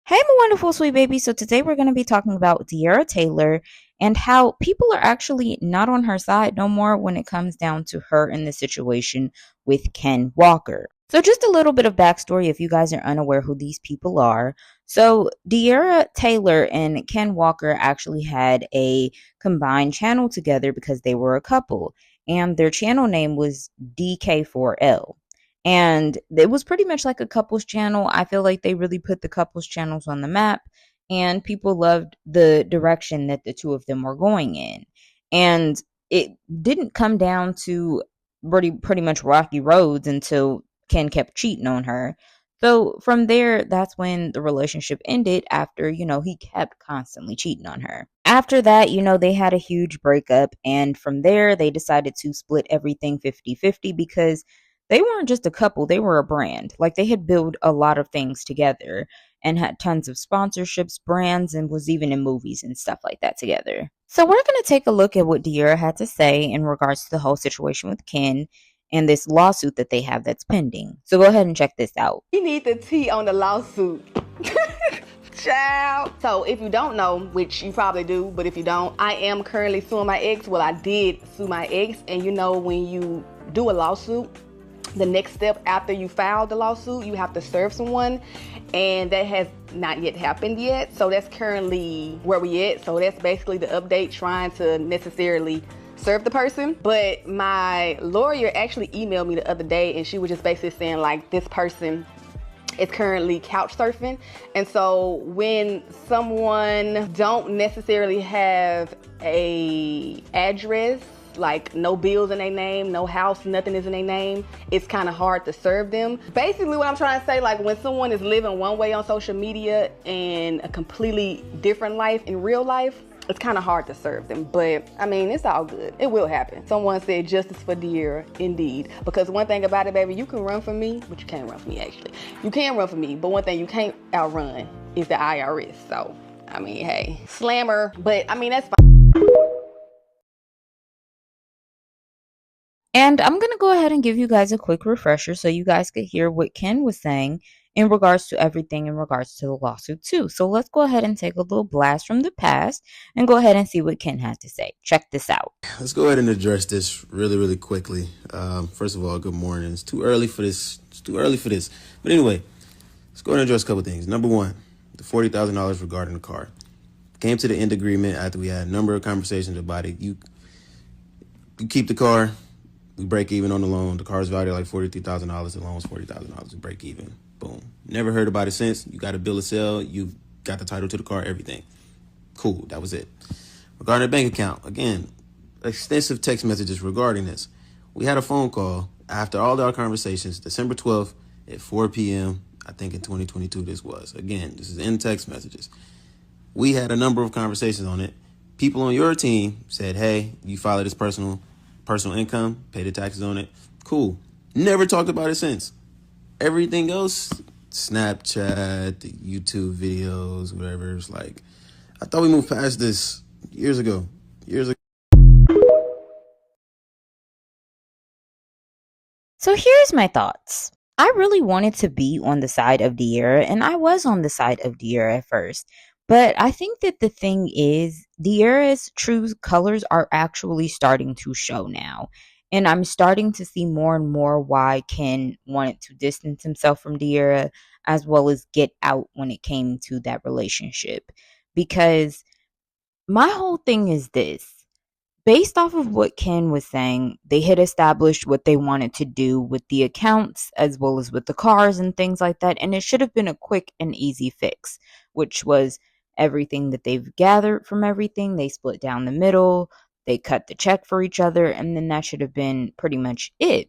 Hey, my wonderful sweet baby. So, today we're going to be talking about De'Ara Taylor and how people are actually not on her side no more when it comes down to her in the situation with Ken Walker. So, just a little bit of backstory if you guys are unaware who these people are. So, De'Ara Taylor and Ken Walker actually had a combined channel together because they were a couple, and their channel name was DK4L. And it was pretty much like a couples channel. I feel like they really put the couples channels on the map, and people loved the direction that the two of them were going in. And it didn't come down to pretty much rocky roads until Ken kept cheating on her. So from there, that's when the relationship ended after, he kept constantly cheating on her. After that, they had a huge breakup. And from there, they decided to split everything 50-50 because they weren't just a couple, they were a brand. Like they had built a lot of things together and had tons of sponsorships, brands, and was even in movies and stuff like that together. So we're going to take a look at what De'Ara had to say in regards to the whole situation with Ken and this lawsuit that they have that's pending. So go ahead and check this out. You need the tea on the lawsuit. Child. So if you don't know, which you probably do, but if you don't, I am currently suing my ex. Well, I did sue my ex. And when you do a lawsuit, the next step after you file the lawsuit, you have to serve someone, and that has not yet happened yet. So that's currently where we at. So that's basically the update, trying to necessarily serve the person. But my lawyer actually emailed me the other day, and she was just basically saying like, this person is currently couch surfing. And so when someone don't necessarily have a address, like no bills in their name, no house, nothing is in their name, it's kind of hard to serve them. Basically what I'm trying to say, like when someone is living one way on social media and a completely different life in real life, it's kind of hard to serve them. But I mean, it's all good. It will happen. Someone said justice for De'Ara, indeed. Because one thing about it, baby, you can run from me, but you can't run from me actually. You can run from me, but one thing you can't outrun is the IRS. So, I mean, hey, slammer, but I mean, that's fine. And I'm going to go ahead and give you guys a quick refresher so you guys could hear what Ken was saying in regards to everything in regards to the lawsuit too. So let's go ahead and take a little blast from the past and go ahead and see what Ken had to say. Check this out. Let's go ahead and address this really quickly. First of all, good morning. It's too early for this. But anyway, let's go ahead and address a couple things. Number one, the $40,000 regarding the car. Came to the end agreement after we had a number of conversations about it. You keep the car. We break even on the loan. The car's valued at like $43,000. The loan was $40,000. We break even. Boom. Never heard about it since. You got a bill of sale. You got the title to the car, everything. Cool. That was it. Regarding the bank account, again, extensive text messages regarding this. We had a phone call after all our conversations, December 12th at 4 p.m. I think in 2022 this was. Again, this is in text messages. We had a number of conversations on it. People on your team said, hey, you follow this personal income, pay the taxes on it. Cool. Never talked about it since. Everything else, Snapchat, the YouTube videos, whatever. It's like, I thought we moved past this years ago. So here's my thoughts. I really wanted to be on the side of De'Ara, and I was on the side of De'Ara at first. But I think that the thing is, De'Ara's true colors are actually starting to show now. And I'm starting to see more and more why Ken wanted to distance himself from De'Ara, as well as get out when it came to that relationship. Because my whole thing is this. Based off of what Ken was saying, they had established what they wanted to do with the accounts as well as with the cars and things like that. And it should have been a quick and easy fix, which was everything that they've gathered from everything. They split down the middle, they cut the check for each other, and then that should have been pretty much it.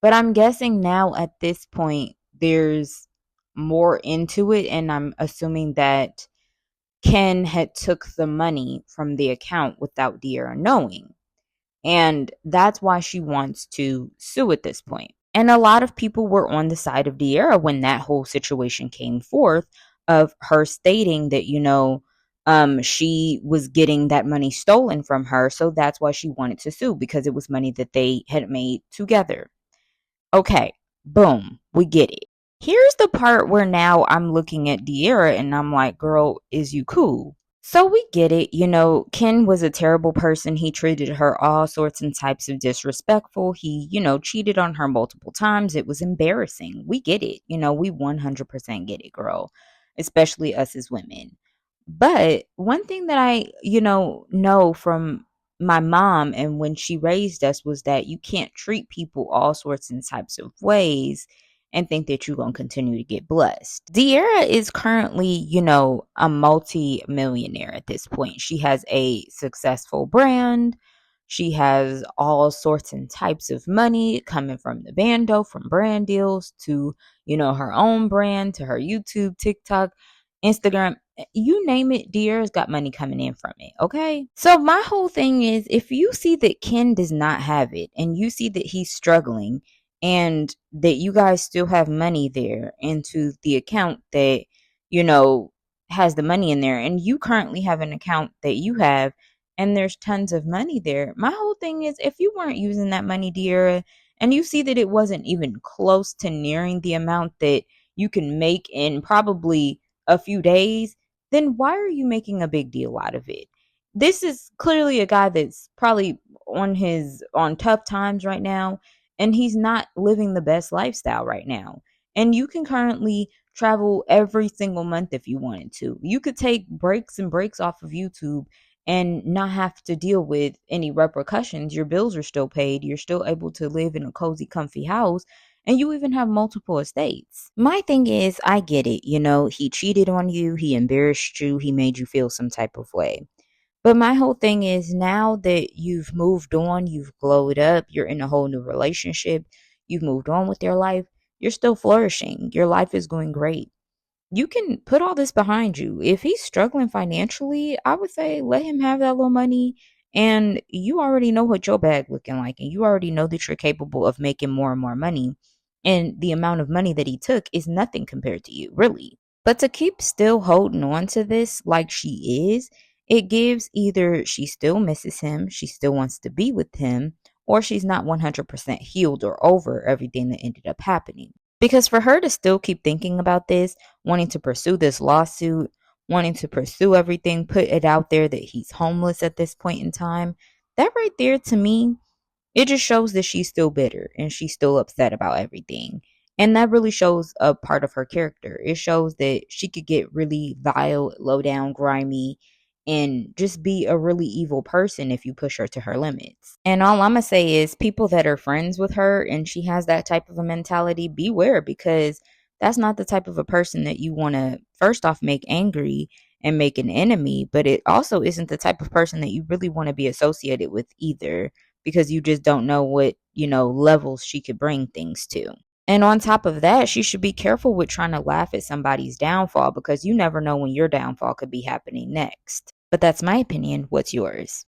But I'm guessing now at this point, there's more into it. And I'm assuming that Ken had took the money from the account without De'Ara knowing. And that's why she wants to sue at this point. And a lot of people were on the side of De'Ara when that whole situation came forth of her stating that, she was getting that money stolen from her. So that's why she wanted to sue, because it was money that they had made together. Okay, boom, we get it. Here's the part where now I'm looking at De'Ara and I'm like, girl, is you cool? So we get it. Ken was a terrible person. He treated her all sorts and types of disrespectful. He, cheated on her multiple times. It was embarrassing. We get it. We 100% get it, girl, especially us as women. But one thing that I, know from my mom and when she raised us was that you can't treat people all sorts and types of ways and think that you're going to continue to get blessed. De'Ara is currently, a multi-millionaire at this point. She has a successful brand. She has all sorts and types of money coming from the bando, from brand deals to, her own brand, to her YouTube, TikTok, Instagram, you name it, De'Ara's got money coming in from it. Okay. So my whole thing is, if you see that Ken does not have it and you see that he's struggling and that you guys still have money there into the account that, you know, has the money in there, and you currently have an account that you have and there's tons of money there. My whole thing is, if you weren't using that money, De'Ara, and you see that it wasn't even close to nearing the amount that you can make in probably a few days, then why are you making a big deal out of it? This is clearly a guy that's probably on tough times right now, and he's not living the best lifestyle right now. And you can currently travel every single month if you wanted to. You could take breaks and breaks off of YouTube and not have to deal with any repercussions. Your bills are still paid. You're still able to live in a cozy, comfy house, and you even have multiple estates. My thing is, I get it. He cheated on you, he embarrassed you, he made you feel some type of way. But my whole thing is, now that you've moved on, you've glowed up, you're in a whole new relationship, you've moved on with your life, you're still flourishing, your life is going great. You can put all this behind you. If he's struggling financially, I would say let him have that little money. And you already know what your bag looking like, and you already know that you're capable of making more and more money. And the amount of money that he took is nothing compared to you, really. But to keep still holding on to this like she is, it gives either she still misses him, she still wants to be with him, or she's not 100% healed or over everything that ended up happening. Because for her to still keep thinking about this, wanting to pursue this lawsuit, wanting to pursue everything, put it out there that he's homeless at this point in time, that right there to me, it just shows that she's still bitter and she's still upset about everything. And that really shows a part of her character. It shows that she could get really vile, low down, grimy, and just be a really evil person if you push her to her limits. And all I'm going to say is, people that are friends with her and she has that type of a mentality, beware, because that's not the type of a person that you want to, first off, make angry and make an enemy. But it also isn't the type of person that you really want to be associated with either, because you just don't know what, levels she could bring things to. And on top of that, she should be careful with trying to laugh at somebody's downfall, because you never know when your downfall could be happening next. But that's my opinion. What's yours?